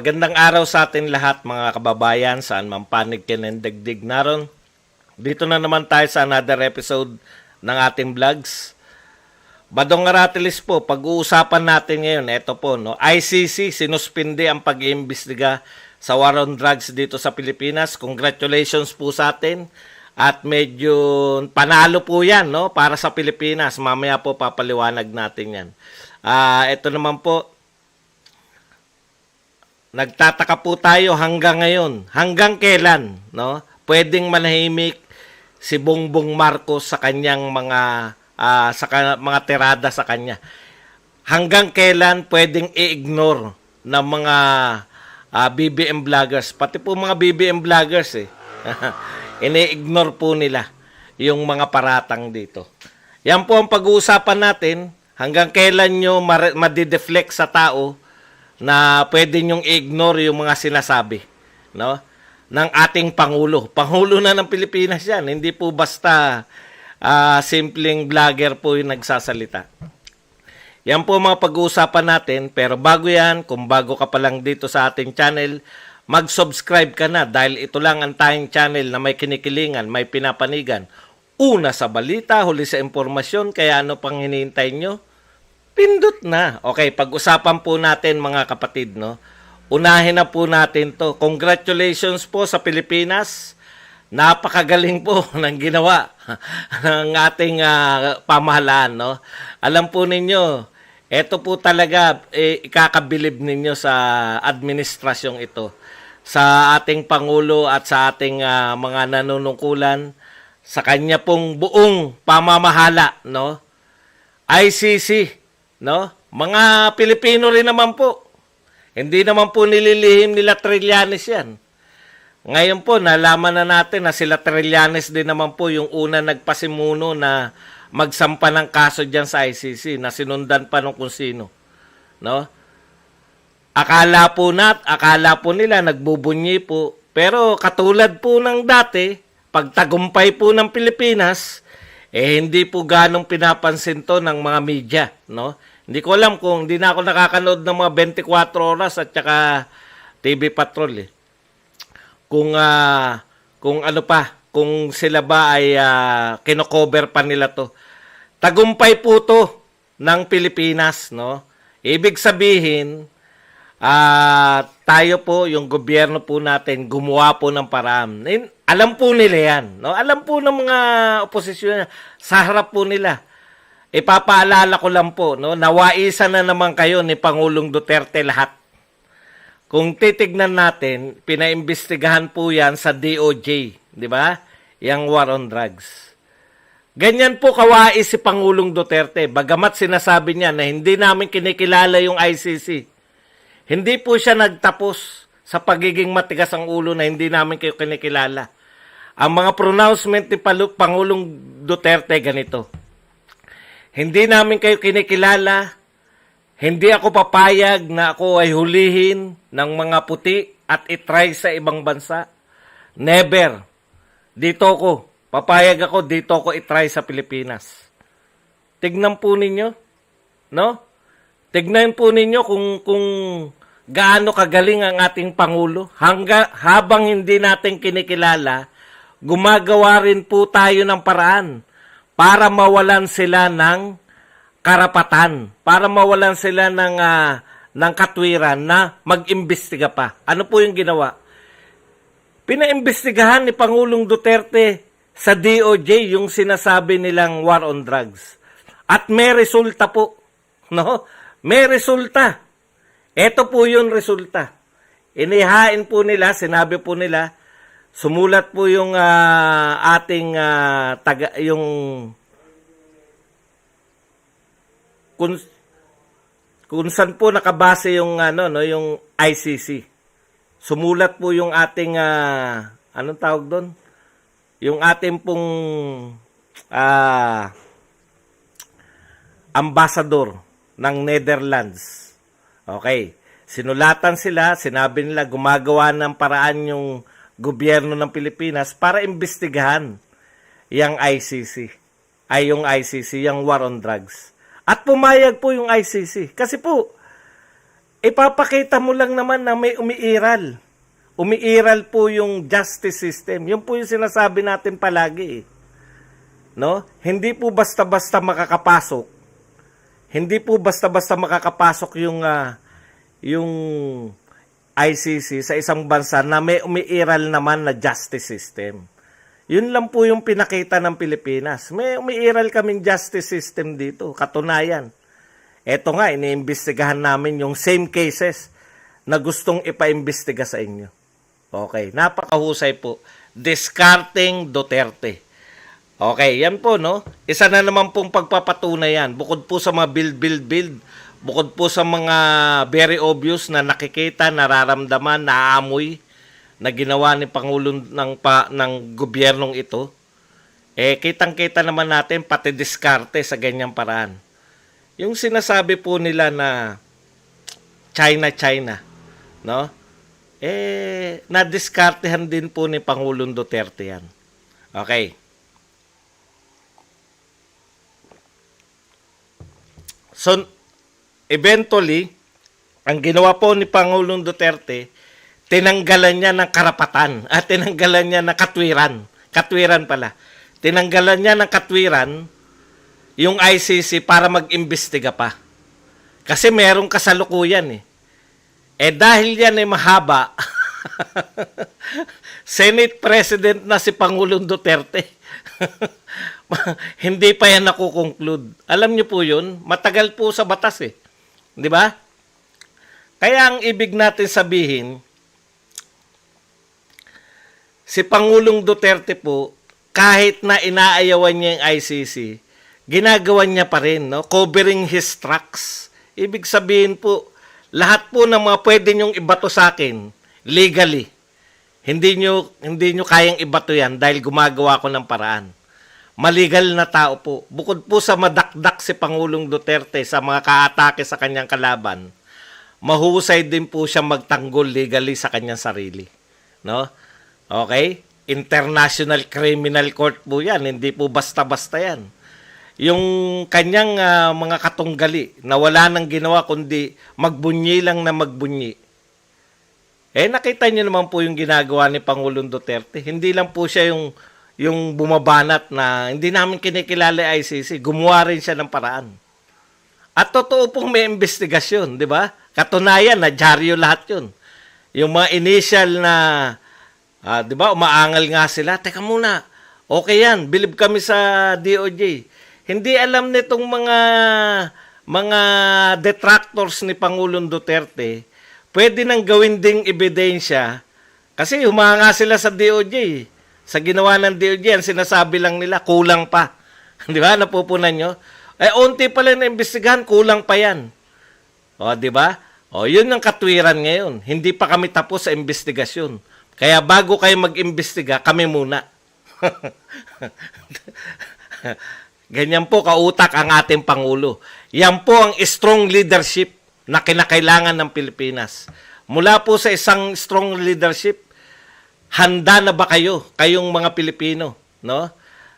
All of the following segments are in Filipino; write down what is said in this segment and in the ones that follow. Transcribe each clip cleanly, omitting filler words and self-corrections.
Magandang araw sa atin lahat mga kababayan, saan man panig kinendigdig naron. Dito na naman tayo sa another episode ng ating vlogs. Badong Aratilis po, pag-uusapan natin ngayon, ito po, no, ICC sinuspindi ang pag-iimbestiga sa war on drugs dito sa Pilipinas. Congratulations po sa atin. At medyo panalo po yan, no, para sa Pilipinas. Mamaya po papaliwanag natin yan. Ito naman po, nagtataka po tayo hanggang ngayon. Hanggang kailan, no? Pwedeng manahimik si Bongbong Marcos sa kanyang mga mga tirada sa kanya. Hanggang kailan pwedeng i-ignore ng mga BBM vloggers, pati po mga BBM vloggers ini-ignore po nila yung mga paratang dito. Yan po ang pag-uusapan natin. Hanggang kailan nyo madideflect sa tao na pwede nyong i-ignore yung mga sinasabi, no, ng ating Pangulo. Pangulo na ng Pilipinas yan. Hindi po basta simpleng vlogger po yung nagsasalita. Yan po mga pag-uusapan natin. Pero bago yan, kung bago ka pa lang dito sa ating channel, mag-subscribe ka na dahil ito lang ang tayong channel na may kinikilingan, may pinapanigan. Una sa balita, huli sa impormasyon, kaya ano pang hinihintay nyo? Pindot na. Okay, pag-usapan po natin mga kapatid, no? Unahin na po natin to. Congratulations po sa Pilipinas. Napakagaling po ng ginawa ng ating pamahalaan, no? Alam po ninyo, ito po talaga ikakabilib ninyo sa administrasyong ito. Sa ating Pangulo at sa ating mga nanunungkulan, sa kanya pong buong pamamahala, no? ICC, no? Mga Pilipino rin naman po. Hindi naman po nililihim nila Trillanes yan. Ngayon po, nalaman na natin na sila Trillanes din naman po yung una nagpasimuno na magsampa ng kaso dyan sa ICC na sinundan pa ng kung sino. No? Akala po nila nagbubunyi po. Pero katulad po ng dati, pagtagumpay po ng Pilipinas, hindi po ganong pinapansin to ng mga media, no? Hindi ko alam kung hindi na ako nakakanood ng mga 24 oras at saka TV Patrol Kung ano pa, kung sila ba ay kino-cover pa nila to. Tagumpay po to ng Pilipinas, no? Ibig sabihin, tayo po, yung gobyerno po natin, gumawa po ng paraan. Alam po nila yan, no? Alam po ng mga oposisyon, sa harap po nila. Ipapaalala ko lang po, no? Nawaisan na naman kayo ni Pangulong Duterte lahat. Kung titignan natin, pinaimbestigahan po yan sa DOJ, di ba? Yang war on drugs. Ganyan po kawais si Pangulong Duterte, bagamat sinasabi niya na hindi namin kinikilala yung ICC. Hindi po siya nagtapos sa pagiging matigas ang ulo na hindi namin kayo kinikilala. Ang mga pronouncement ni Pangulong Duterte ganito: hindi namin kayo kinikilala, hindi ako papayag na ako ay hulihin ng mga puti at itry sa ibang bansa. Never. Dito ako. Papayag ako, dito ako itry sa Pilipinas. Tignan po ninyo, no? Tignan po ninyo kung gaano kagaling ang ating Pangulo. Habang hindi natin kinikilala, gumagawa rin po tayo ng paraan para mawalan sila ng karapatan, para mawalan sila ng katwiran na mag-imbestiga pa. Ano po yung ginawa? Pinaimbestigahan ni Pangulong Duterte sa DOJ yung sinasabi nilang war on drugs. At may resulta po, no? May resulta. Ito po yung resulta. Inihain po nila, sinabi po nila, sumulat po yung ating yung kung saan po nakabase yung yung ICC. Sumulat po yung ating anong tawag doon? Yung ating pong ambassador ng Netherlands. Okay. Sinulatan sila, sinabi nila gumagawa ng paraan yung gobyerno ng Pilipinas para imbestigahan yung ICC. Yung ICC, yung war on drugs. At pumayag po yung ICC. Kasi po, ipapakita mo lang naman na may umiiral. Umiiral po yung justice system. Yun po yung sinasabi natin palagi. No? Hindi po basta-basta makakapasok. Hindi po basta-basta makakapasok yung ICC sa isang bansa na may umiiral naman na justice system. Yun lang po yung pinakita ng Pilipinas. May umiiral kaming justice system dito. Katunayan. Eto nga, iniimbestigahan namin yung same cases na gustong ipaimbestiga sa inyo. Okay, napakahusay po. Discarding Duterte. Okay, yan po, no? Isa na naman pong pagpapatunay yan. Bukod po sa mga build. Bukod po sa mga very obvious na nakikita, nararamdaman, naaamoy na ginawa ni Pangulong ng gobyernong ito, kitang-kita naman natin pati diskarte sa ganyang paraan. Yung sinasabi po nila na China, no? Nadiskartehan din po ni Pangulong Duterte yan. Okay. So, eventually, ang ginawa po ni Pangulong Duterte, tinanggalan niya ng karapatan at tinanggalan niya ng katwiran. Katwiran pala. Tinanggalan niya ng katwiran yung ICC para mag-imbestiga pa. Kasi merong kasalukuyan eh. Dahil yan ay mahaba, Senate President na si Pangulong Duterte. Hindi pa yan nakukonclude. Alam niyo po yun, matagal po sa batas eh. Di ba? Kaya ang ibig natin sabihin, si Pangulong Duterte po, kahit na inaayawan niya yung ICC, ginagawan niya pa rin, no? Covering his tracks. Ibig sabihin po, lahat po ng mga pwede niyong ibato sa akin, legally, hindi nyo kayang ibato yan dahil gumagawa ko ng paraan. Maligal na tao po. Bukod po sa madakdak si Pangulong Duterte sa mga kaatake sa kanyang kalaban, mahusay din po siya magtanggol legally sa kanyang sarili. No? Okay? International Criminal Court po yan. Hindi po basta-basta yan. Yung kanyang mga katunggali na wala nang ginawa kundi magbunyi lang na magbunyi. Nakita niyo naman po yung ginagawa ni Pangulong Duterte. Hindi lang po siya yung bumabanat na hindi namin kinikilala ICC. Gumawa rin siya ng paraan. At totoo pong may investigasyon, di ba? Katunayan na dyaryo lahat yun. Yung mga initial na, di ba, umaangal nga sila. Teka muna, okay yan, bilib kami sa DOJ. Hindi alam nitong mga detractors ni Pangulong Duterte, pwede nang gawin ding ebidensya kasi humanga sila sa DOJ. Sa ginawa ng DOJ, ang sinasabi lang nila, kulang pa. Di ba? Napupunan nyo? Unti pala na imbestigahan, kulang pa yan. O, di ba? O, yun ang katwiran ngayon. Hindi pa kami tapos sa investigasyon. Kaya bago kayo mag-imbestiga, kami muna. Ganyan po kautak ang ating Pangulo. Yan po ang strong leadership na kinakailangan ng Pilipinas. Mula po sa isang strong leadership, handa na ba kayo, kayong mga Pilipino, no?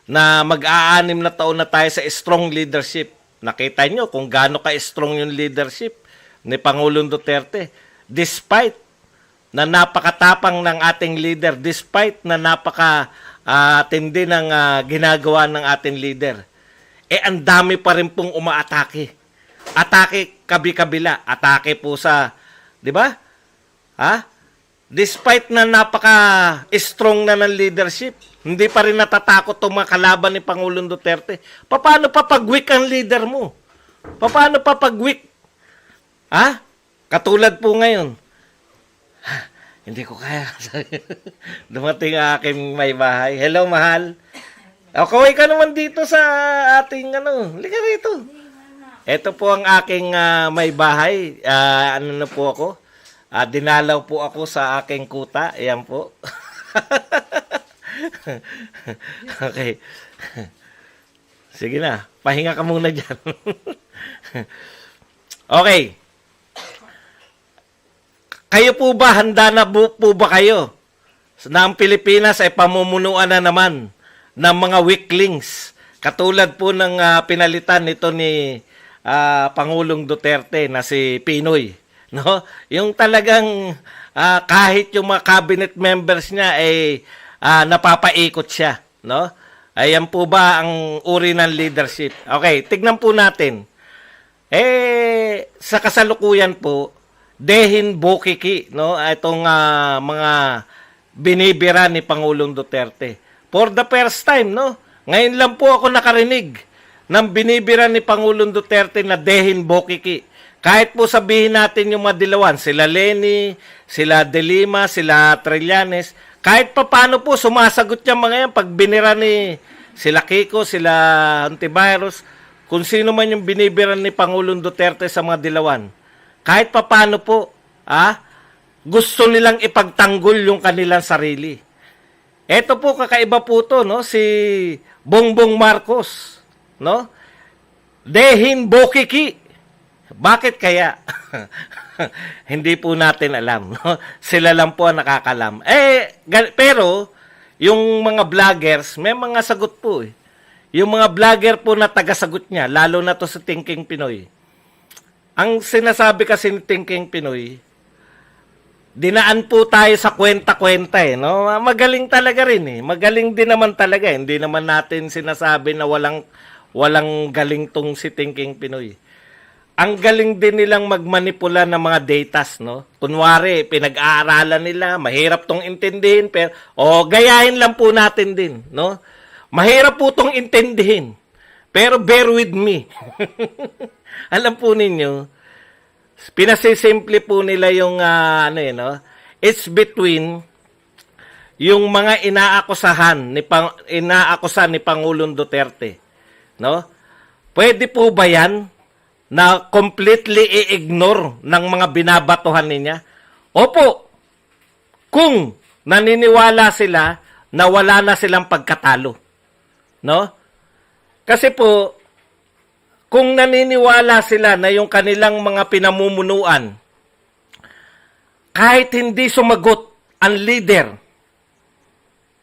Na mag-aanim na taon na tayo sa strong leadership. Nakita nyo kung gaano ka-strong yung leadership ni Pangulong Duterte. Despite na napakatapang ng ating leader, despite na napaka-tindi ng ginagawa ng ating leader, ang dami pa rin pong umaatake. Atake kabi-kabila. Atake po sa, di ba? Despite na napaka-strong na ng leadership, hindi pa rin natatakot itong mga kalaban ni Pangulong Duterte. Paano pa pag-weak ang leader mo? Paano pa pag-weak? Katulad po ngayon. Hindi ko kaya. Dumating ang aking may bahay. Hello, mahal. Kaway ka naman dito sa ating Lika rito. Ito po ang aking may bahay. Na po ako? Dinalaw po ako sa aking kuta. Ayan po. Okay. Sige na. Pahinga ka muna dyan. Okay. Kayo po ba? Handa na po ba kayo? Na ang Pilipinas ay pamumunuan na naman ng mga weaklings. Katulad po ng pinalitan nito ni Pangulong Duterte na si Pinoy. no? Yung talagang kahit yung mga cabinet members niya ay napapaikot siya, no? Ayan po ba ang uri ng leadership? Okay, tignan po natin. Sa kasalukuyan po, Dehin Bokiki, no? Itong mga binibira ni Pangulong Duterte. For the first time, no? Ngayon lang po ako nakarinig ng binibira ni Pangulong Duterte na Dehin Bokiki. Kahit po sabihin natin yung mga dilawan, sila Leni, sila De Lima, sila Trillanes, kahit pa paano po sumasagot niya mga yan pag binira ni sila Kiko, sila Antivirus, kung sino man yung binibira ni Pangulong Duterte sa mga dilawan. Kahit pa paano po, gusto nilang ipagtanggol yung kanilang sarili. Ito po, kakaiba po to, no? Si Bongbong Marcos, no? Dehin Bokiki. Bakit kaya? Hindi po natin alam, no? Sila lang po ang nakakalam. Pero yung mga vloggers, may mga sagot po eh. Yung mga vlogger po na tagasagot niya, lalo na to sa Thinking Pinoy. Ang sinasabi kasi ni Thinking Pinoy, dinaan po tayo sa kwenta-kwenta eh, no? Magaling talaga rin eh. Magaling din naman talaga. Hindi naman natin sinasabi na walang galing tong si Thinking Pinoy. Ang galing din nilang magmanipula ng mga datas, no? Kunwari, pinag-aaralan nila, mahirap tong intindihin, pero gayahin lang po natin din, no? Mahirap po tong intindihin, pero bear with me. Alam po ninyo, pinasisimple po nila yung no? It's between yung mga inaakusahan ni Pangulong Duterte, no? Pwede po ba yan na completely i-ignore ng mga binabatuhan niya? Opo, kung naniniwala sila na wala na silang pagkatalo. No? Kasi po, kung naniniwala sila na yung kanilang mga pinamumunuan, kahit hindi sumagot ang leader,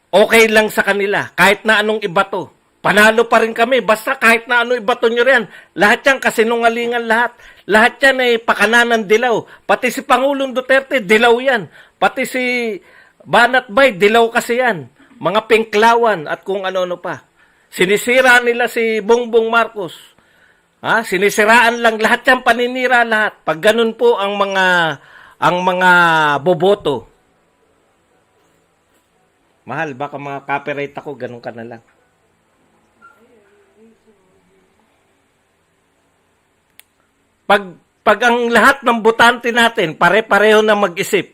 okay lang sa kanila, kahit na anong ibato. Panalo pa rin kami. Basta kahit na ano ibato nyo riyan. Lahat yan kasinungalingan lahat. Lahat yan ay pakananan dilaw. Pati si Pangulong Duterte, dilaw yan. Pati si Banat Bay, dilaw kasi yan. Mga pinklawan at kung ano-ano pa. Sinisira nila si Bongbong Marcos. Sinisiraan lang. Lahat yan paninira lahat. Pag ganun po ang mga boboto. Mahal, baka mga copyright ako, ganun ka na lang. Pag ang lahat ng botante natin, pare-pareho na mag-isip,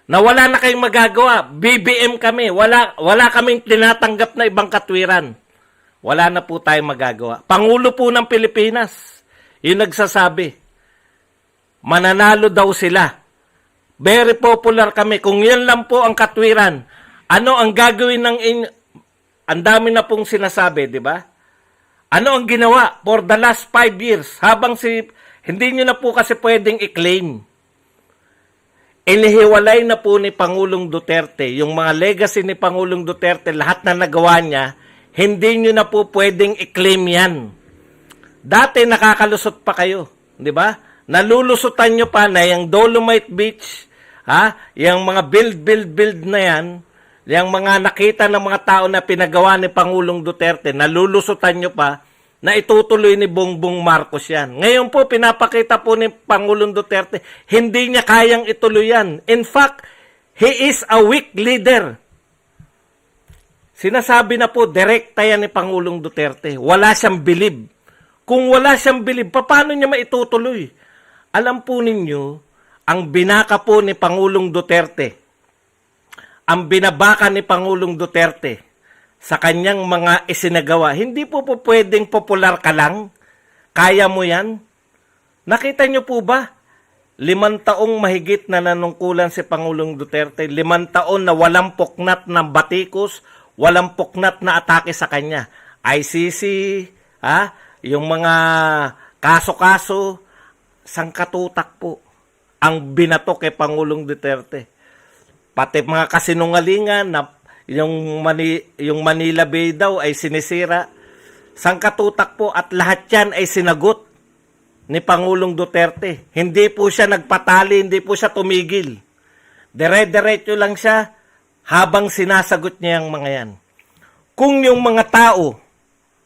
na wala na kayong magagawa, BBM kami, wala kaming tinatanggap na ibang katwiran. Wala na po tayong magagawa. Pangulo po ng Pilipinas, yung nagsasabi, mananalo daw sila. Very popular kami. Kung yan lang po ang katwiran, ano ang gagawin ng ang dami na pong sinasabi, di ba? Ano ang ginawa for the last 5 years habang hindi nyo na po kasi pwedeng i-claim. Inihiwalay na po ni Pangulong Duterte, yung mga legacy ni Pangulong Duterte, lahat na nagawa niya, hindi nyo na po pwedeng i-claim yan. Dati nakakalusot pa kayo, di ba? Nalulusutan nyo pa na yung Dolomite Beach, yung mga build na yan, yung mga nakita ng mga tao na pinagawa ni Pangulong Duterte, nalulusutan nyo pa, na itutuloy ni Bongbong Marcos yan. Ngayon po, pinapakita po ni Pangulong Duterte, hindi niya kayang ituloy yan. In fact, he is a weak leader. Sinasabi na po, direkta yan ni Pangulong Duterte. Wala siyang bilib. Kung wala siyang bilib, paano niya maitutuloy? Alam po ninyo, ang binaka po ni Pangulong Duterte, ang binabaka ni Pangulong Duterte, sa kanyang mga isinagawa, hindi po pwedeng popular ka lang. Kaya mo yan? Nakita nyo po ba? 5 taong mahigit na nanungkulan si Pangulong Duterte. 5 taon na walang puknat na batikos, walang puknat na atake sa kanya. ICC, yung mga kaso-kaso, sangkatutak po ang binato kay Pangulong Duterte. Pati mga kasinungalingan na yung Manila Bay daw ay sinisira. Sangkatutak po at lahat yan ay sinagot. ni Pangulong Duterte. Hindi po siya nagpatali, hindi po siya tumigil. Dire-diretso lang siya habang sinasagot niya ang mga yan. Kung yung mga tao,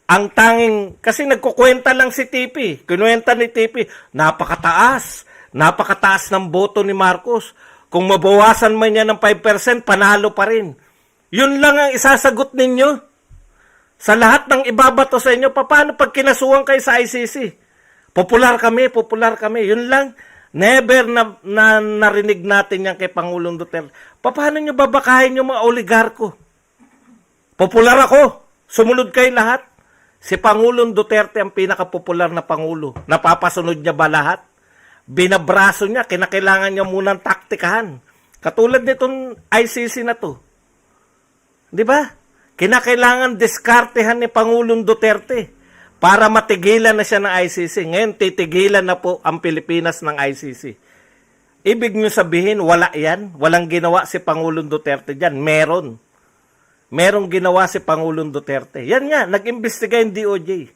ang tanging, kasi nagkukwenta lang si TP, kinuwenta ni TP, napakataas ng boto ni Marcos. Kung mabawasan man niya ng 5%, panalo pa rin. Yun lang ang isasagot ninyo. Sa lahat ng ibabato sa inyo, paano pag kinasuhan kayo sa ICC? Popular kami. Yun lang. Never na narinig natin yan kay Pangulong Duterte. Paano nyo babakahin yung mga oligarko? Popular ako. Sumunod kayo lahat. Si Pangulong Duterte ang pinakapopular na Pangulo. Napapasunod niya ba lahat? Binabraso niya. Kinakailangan niya munang taktikahan. Katulad nitong ICC na to. Di ba? Kinakailangan diskartehan ni Pangulong Duterte para matigilan na siya ng ICC. Ngayon, titigilan na po ang Pilipinas ng ICC. Ibig nyo sabihin, wala yan? Walang ginawa si Pangulong Duterte dyan? Meron. Merong ginawa si Pangulong Duterte. Yan nga, nag-imbestiga yung DOJ.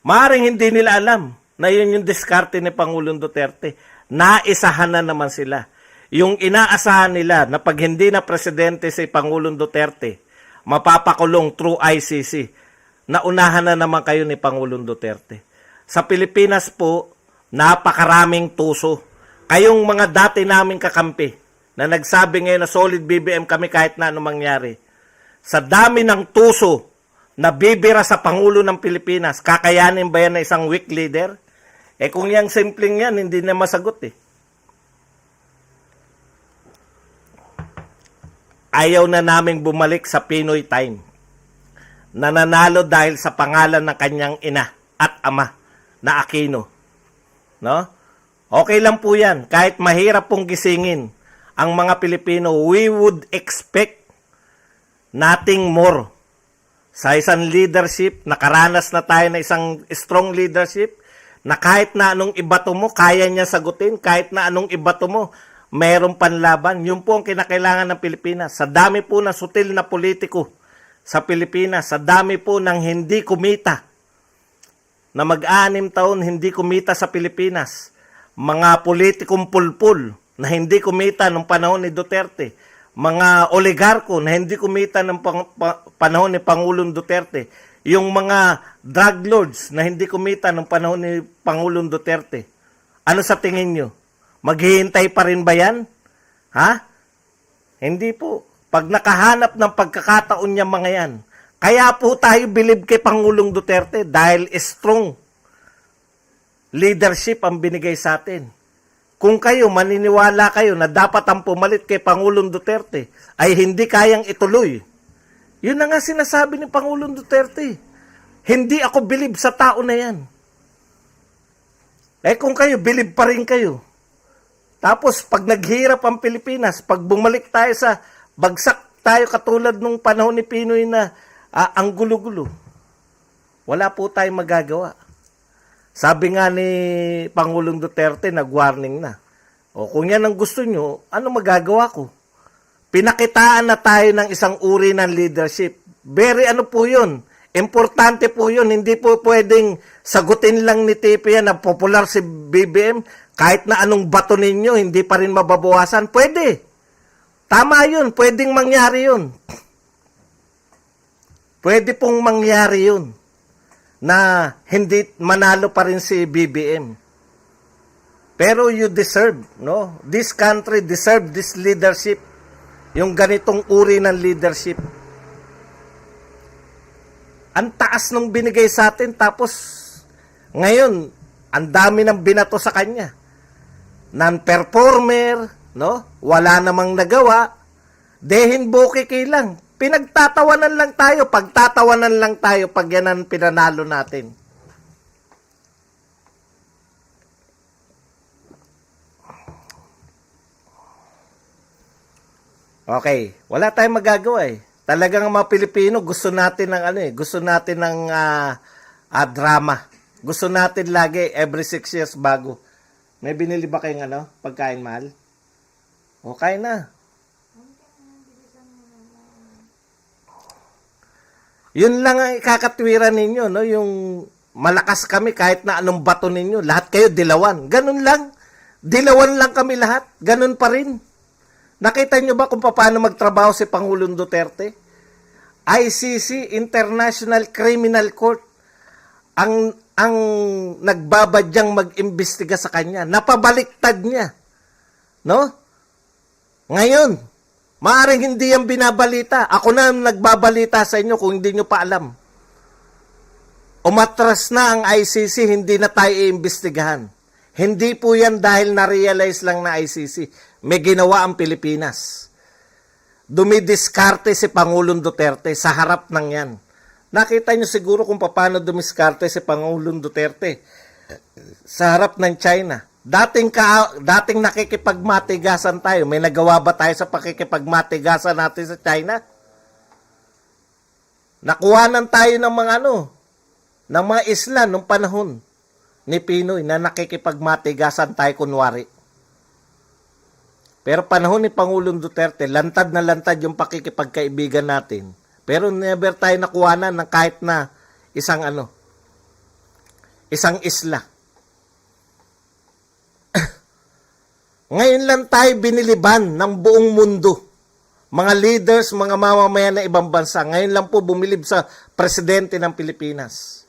Maaring hindi nila alam na yun yung diskarte ni Pangulong Duterte. Naisahan na naman sila. Yung inaasahan nila na pag hindi na presidente si Pangulong Duterte, mapapakulong through ICC. Naunahan na naman kayo ni Pangulong Duterte. Sa Pilipinas po, napakaraming tuso. Kayong mga dati naming kakampi na nagsabi ngayon na solid BBM kami kahit na anong mangyari. Sa dami ng tuso na bibira sa Pangulo ng Pilipinas, kakayanin ba yan na isang weak leader? Kung yung simpleng yan, hindi na masagot Ayaw na naming bumalik sa Pinoy time. Nananalo dahil sa pangalan ng kanyang ina at ama na Aquino. No? Okay lang po yan. Kahit mahirap pong gisingin ang mga Pilipino, we would expect nothing more. Sa isang leadership, nakaranas na tayo na isang strong leadership, na kahit na anong ibato mo, kaya niya sagutin, kahit na anong ibato mo, mayroong panlaban. Yun po ang kinakailangan ng Pilipinas. Sa dami po ng sutil na politiko sa Pilipinas, sa dami po ng hindi kumita, na mag-6 taon hindi kumita sa Pilipinas, mga politikong pulpul na hindi kumita nung panahon ni Duterte, mga oligarko na hindi kumita ng panahon ni Pangulong Duterte, yung mga drug lords na hindi kumita nung panahon ni Pangulong Duterte. Ano sa tingin nyo? Maghihintay pa rin ba yan? Ha? Hindi po. Pag nakahanap ng pagkakataon niya mga yan, kaya po tayo bilib kay Pangulong Duterte dahil strong leadership ang binigay sa atin. Kung kayo, maniniwala kayo na dapat ang pumalit kay Pangulong Duterte ay hindi kayang ituloy. Yun na nga sinasabi ni Pangulong Duterte. Hindi ako bilib sa tao na yan. Kung kayo, bilib pa rin kayo. Tapos, pag naghirap ang Pilipinas, pag bumalik tayo sa bagsak tayo katulad nung panahon ni Pinoy na ang gulo-gulo, wala po tayong magagawa. Sabi nga ni Pangulong Duterte, nag-warning na. O kung yan ang gusto nyo, ano magagawa ko? Pinakitaan na tayo ng isang uri ng leadership. Very ano po yun. Importante po yun. Hindi po pwedeng sagutin lang ni TP yan na popular si BBM. Kahit na anong bato ninyo, hindi pa rin mababawasan. Pwede. Tama yun. Pwedeng mangyari yun. Pwede pong mangyari yun na hindi manalo pa rin si BBM. Pero you deserve, no? This country deserve this leadership. Yung ganitong uri ng leadership. Ang taas nung binigay sa atin, tapos ngayon, ang dami ng binato sa kanya. Non-performer, no? Wala namang nagawa. Dehin bukiki lang. Pinagtatawanan lang tayo, pagtatawanan lang tayo pag yan ang pinanalo natin. Okay, wala tayong magagawa Talagang mga Pilipino gusto natin ng gusto natin ng drama. Gusto natin lagi every 6 years bago. May binili ba kayong pagkain mahal? Okay na. Yun lang ang ikakatwiran ninyo, no? Yung malakas kami kahit na anong bato ninyo. Lahat kayo dilawan. Ganun lang. Dilawan lang kami lahat. Ganun pa rin. Nakita nyo ba kung paano magtrabaho si Pangulong Duterte? ICC, International Criminal Court, ang nagbabadyang mag-imbestiga sa kanya. Napabaliktad niya. No? Ngayon, maaaring hindi yan binabalita. Ako na nagbabalita sa inyo kung hindi nyo pa alam. Umatras na ang ICC, hindi na tayo iimbestigahan. Hindi po yan dahil na-realize lang na ICC. May ginawa ang Pilipinas. Dumidiskarte si Pangulong Duterte sa harap ng yan. Nakita nyo siguro kung paano dumiskarte si Pangulong Duterte sa harap ng China. Dating nakikipagmatigasan tayo. May nagawa ba tayo sa pakikipagmatigasan natin sa China? Nakuhanan tayo ng mga ng mga isla nung panahon ni Pinoy na nakikipagmatigasan tayo kunwari. Pero panahon ni Pangulong Duterte, lantad na lantad yung pakikipagkaibigan natin. Pero never tayo nakuhanan ng kahit na isang isla. Ngayon lang tayo biniliban ng buong mundo. Mga leaders, mga mamamayan ng ibang bansa. Ngayon lang po bumilib sa presidente ng Pilipinas.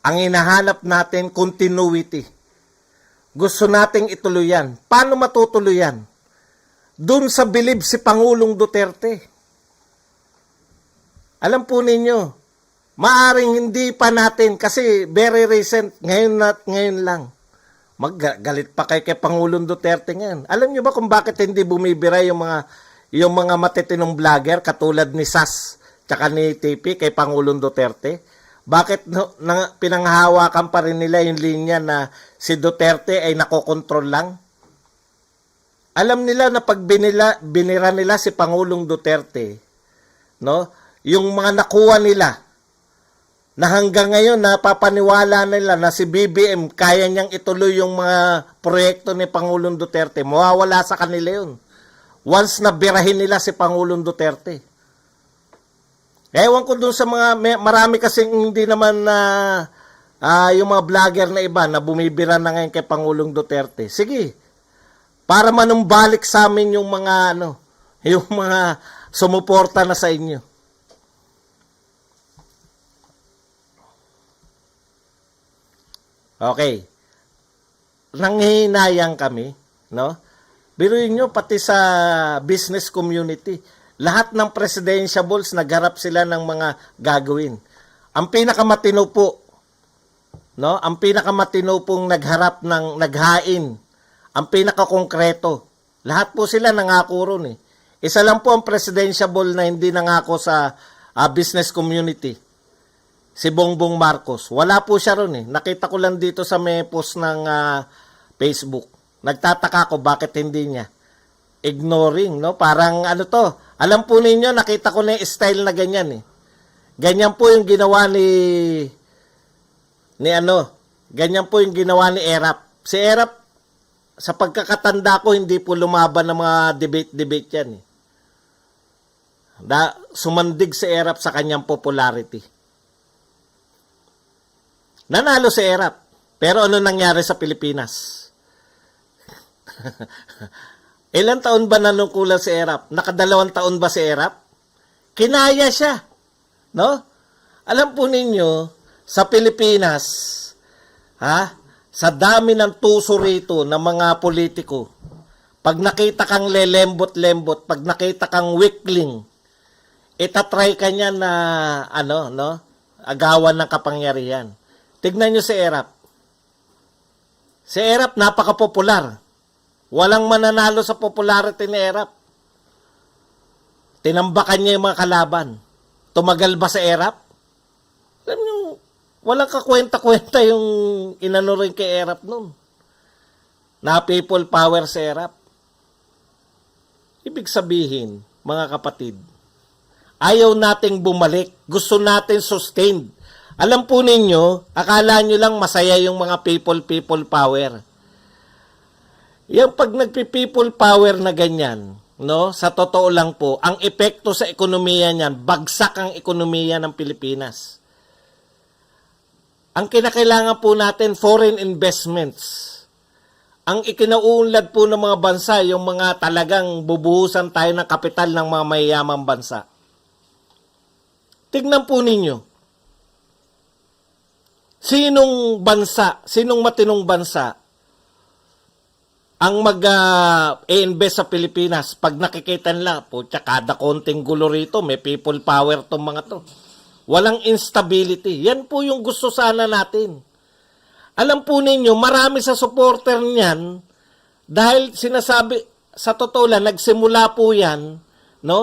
Ang hinahanap natin, continuity. Gusto nating ituloy yan. Paano matutuloy yan? Doon sa bilib si Pangulong Duterte. Alam po ninyo, maaring hindi pa natin kasi very recent, ngayon lang. Maggalit pa kay Pangulong Duterte ngayon. Alam niyo ba kung bakit hindi bumibira yung mga matitinong vlogger katulad ni Sas tsaka ni TP kay Pangulong Duterte? Bakit pinanghahawakan pa rin nila yung linya na si Duterte ay nakokontrol lang? Alam nila na pag binira nila si Pangulong Duterte, no? Yung mga nakuha nila na hanggang ngayon napapaniwala nila na si BBM kaya niyang ituloy yung mga proyekto ni Pangulong Duterte, mawawala sa kanila yun. Once na birahin nila si Pangulong Duterte. Ewan ko dun sa marami kasing hindi naman na yung mga vlogger na iba na bumibira na ngayon kay Pangulong Duterte. Sige, para manumbalik sa amin yung mga yung mga sumuporta na sa inyo. Okay. Nanghihinayang kami, no? Biruin nyo, pati sa business community, lahat ng presidentiables, nagharap sila ng mga gagawin. Ang pinakamatino po, no? Ang pinakamatino pong naghain, ang pinakakongkreto, lahat po sila nangako ron eh. Isa lang po ang presidentiable na hindi nangako sa business community. Si Bongbong Marcos. Wala po siya ron eh. Nakita ko lang dito sa may post ng Facebook. Nagtataka ko bakit hindi niya. Ignoring, no? Parang alam po ninyo, nakita ko na yung style na ganyan eh. Ganyan po yung ginawa ganyan po yung ginawa ni Erap. Si Erap, sa pagkakatanda ko, hindi po lumaban ng mga debate yan eh. Sumandig si Erap sa kanyang popularity. Nanalo si Erap. Pero ano nangyari sa Pilipinas? Ilang taon ba nanungkulan si Erap? Nakadalawang taon ba si Erap? Kinaya siya. No? Alam po ninyo, sa Pilipinas, sa dami ng tuso rito ng mga politiko, pag nakita kang lelembot-lembot, pag nakita kang weakling, itatry ka niya na, agawan ng kapangyarihan. Tignan nyo si Erap. Si Erap, napaka-popular. Walang mananalo sa popularity ni Erap. Tinambakan niya yung mga kalaban. Tumagal ba si Erap? Alam nyo, walang kakwenta-kwenta yung inano rin kay Erap nun. Na people power si Erap. Ibig sabihin, mga kapatid, ayaw nating bumalik. Gusto natin sustained. Alam po ninyo, akala nyo lang masaya yung mga people power. Yung pag nagpi-people power na ganyan, no? Sa totoo lang po, ang epekto sa ekonomiya niyan, bagsak ang ekonomiya ng Pilipinas. Ang kinakailangan po natin, foreign investments. Ang ikinauunlad po ng mga bansa, yung mga talagang bubuhusan tayo ng kapital ng mga mayayamang bansa. Tignan po ninyo. Sinong bansa, sinong matinong bansa ang mag-i-invest sa Pilipinas pag nakikita nila, po, kada konting gulo rito, may people power tong mga to. Walang instability. Yan po yung gusto sana natin. Alam po ninyo, marami sa supporter niyan, dahil sinasabi, sa totoo lang, nagsimula po yan, no?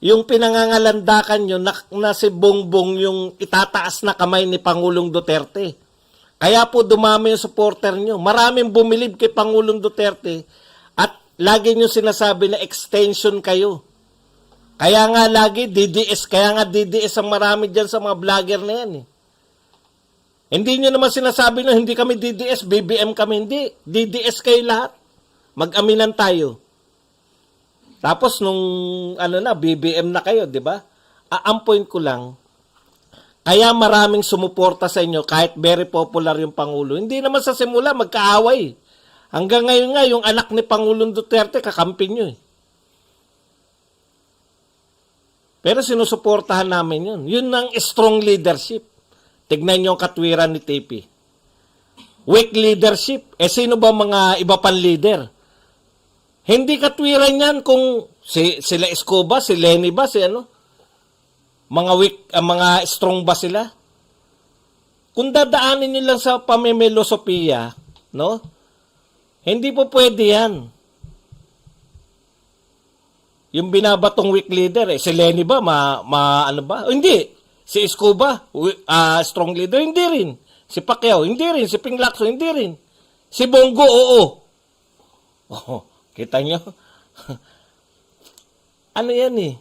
Yung pinangangalandakan nyo na si Bongbong yung itataas na kamay ni Pangulong Duterte. Kaya po dumami yung supporter nyo. Maraming bumilib kay Pangulong Duterte at lagi nyo sinasabi na extension kayo. Kaya nga lagi DDS ang marami dyan sa mga vlogger na yan eh. Hindi nyo naman sinasabi na hindi kami DDS, BBM kami, hindi. DDS kayo lahat. Mag-aminan tayo. Tapos nung BBM na kayo, di ba? Ang point ko lang, kaya maraming sumuporta sa inyo kahit very popular yung Pangulo. Hindi naman sa simula magkaaway. Hanggang ngayon nga, yung anak ni Pangulong Duterte, kakampi nyo eh. Pero sinusuportahan namin yun. Yun ang strong leadership. Tignan nyo ang katwiran ni TP. Weak leadership. Sino ba mga iba pang leader? Hindi katwiran yan kung sila Escobar, si Lenny ba, mga weak, mga strong ba sila? Kung dadaanin nyo lang sa pamimilosopiya, no? Hindi po pwede yan. Yung binabatong weak leader, si Lenny ba, ano ba? Hindi. Si Escobar, strong leader, hindi rin. Si Pacquiao, hindi rin. Si Ping Lacson, hindi rin. Si Bongo, oo. Oh, kita nyo? Ano yan eh?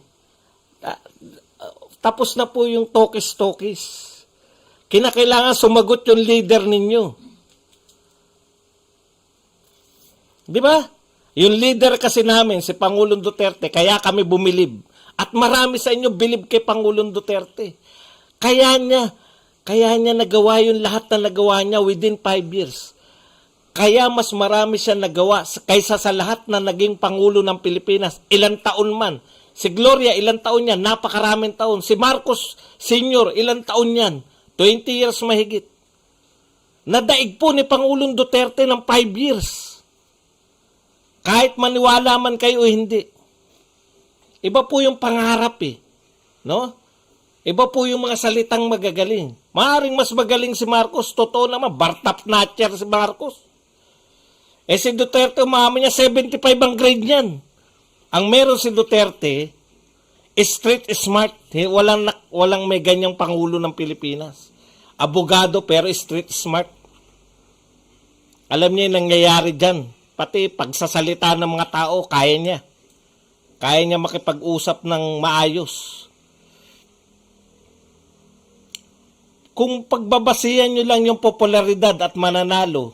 Tapos na po yung tokis-tokis. Kinakailangan sumagot yung leader ninyo. Di ba? Yung leader kasi namin, si Pangulong Duterte, kaya kami bumilib. At marami sa inyo bilib kay Pangulong Duterte. Kaya niya nagawa yung lahat na nagawa niya within 5 years. Kaya mas marami siya nagawa kaysa sa lahat na naging Pangulo ng Pilipinas. Ilang taon man. Si Gloria, ilang taon yan? Napakaraming taon. Si Marcos Sr., ilang taon yan? 20 years mahigit. Nadaig po ni Pangulong Duterte ng 5 years. Kahit maniwala man kayo o hindi. Iba po yung pangarap eh. No? Iba po yung mga salitang magagaling. Maaring mas magaling si Marcos. Totoo naman, Bartap Natcher si Marcos. Si Duterte, umami niya, 75 ang grade niyan. Ang meron si Duterte, street smart. Walang may ganyang Pangulo ng Pilipinas. Abogado pero street smart. Alam niya yung nangyayari dyan. Pati pagsasalita ng mga tao, kaya niya. Kaya niya makipag-usap ng maayos. Kung pagbabasihan nyo lang yung popularidad at mananalo,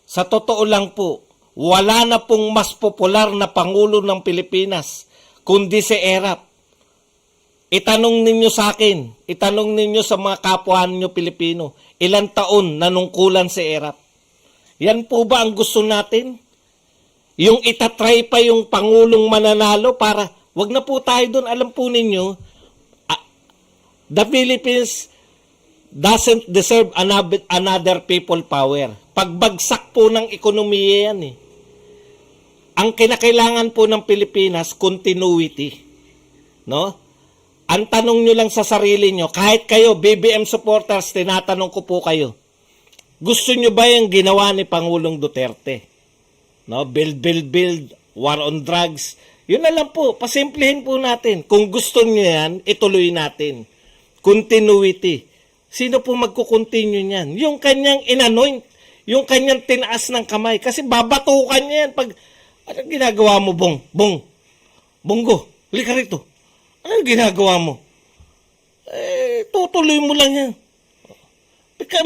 sa totoo lang po, wala na pong mas popular na Pangulo ng Pilipinas, kundi si Erap. Itanong ninyo sa akin, itanong ninyo sa mga kapwa nyo Pilipino, ilang taon nanungkulan si Erap. Yan po ba ang gusto natin? Yung itatry pa yung Pangulong mananalo para, wag na po tayo doon, alam po ninyo, the Philippines doesn't deserve another people power. Pagbagsak po ng ekonomiya yan eh. Ang kinakailangan po ng Pilipinas, continuity. No? Ang tanong nyo lang sa sarili nyo, kahit kayo, BBM supporters, tinatanong ko po kayo, gusto nyo ba yung ginawa ni Pangulong Duterte? No? Build, war on drugs. Yun na lang po, pasimplihin po natin. Kung gusto nyo yan, ituloy natin. Continuity. Sino po magkukontinue niyan? Yung kanyang inanoint, yung kanyang tinaas ng kamay. Kasi babatukan niya yan. Pag, anong ginagawa mo, Bongo, huli ka rito. Anong ginagawa mo? Tutuloy mo lang yan.